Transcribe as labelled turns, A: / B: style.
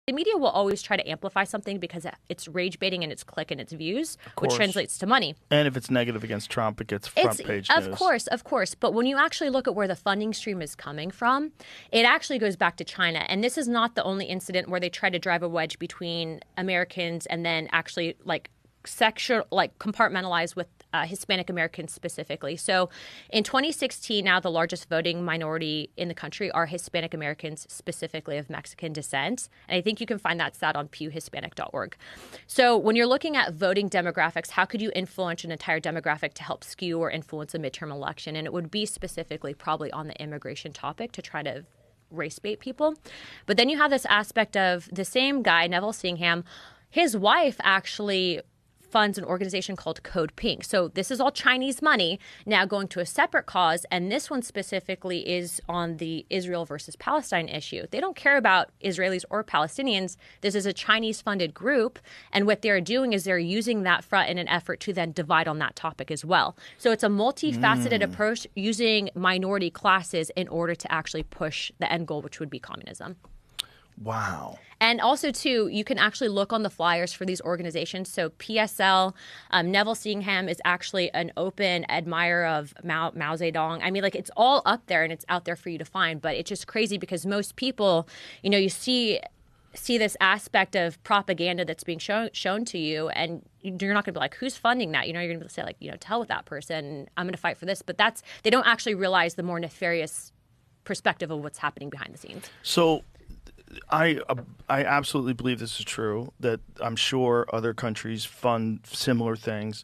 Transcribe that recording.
A: The media will always try to amplify something because it's rage baiting and it's click and it's views, which translates to money.
B: And if it's negative against Trump, it gets front page news.
A: Of course. But when you actually look at where the funding stream is coming from, it actually goes back to China. And this is not the only incident where they try to drive a wedge between Americans and then actually compartmentalize with Hispanic Americans specifically. So in 2016, now the largest voting minority in the country are Hispanic Americans, specifically of Mexican descent. And I think you can find that stat on pewhispanic.org. So when you're looking at voting demographics, how could you influence an entire demographic to help skew or influence a midterm election? And it would be specifically probably on the immigration topic to try to race bait people. But then you have this aspect of the same guy, Neville Singham, his wife actually funds an organization called Code Pink. So this is all Chinese money now going to a separate cause. And this one specifically is on the Israel versus Palestine issue. They don't care about Israelis or Palestinians. This is a Chinese funded group. And what they're doing is they're using that front in an effort to then divide on that topic as well. So it's a multifaceted approach using minority classes in order to actually push the end goal, which would be communism.
B: Wow.
A: And also, too, you can actually look on the flyers for these organizations. So Psl, Neville Singham is actually an open admirer of Mao Zedong. I mean, it's all up there and it's out there for you to find. But it's just crazy because most people, you see this aspect of propaganda that's being shown to you, and you're not going to be like, who's funding that? You're going to say, to hell with that person. I'm going to fight for this. But they don't actually realize the more nefarious perspective of what's happening behind the scenes.
B: So I absolutely believe this is true, that I'm sure other countries fund similar things.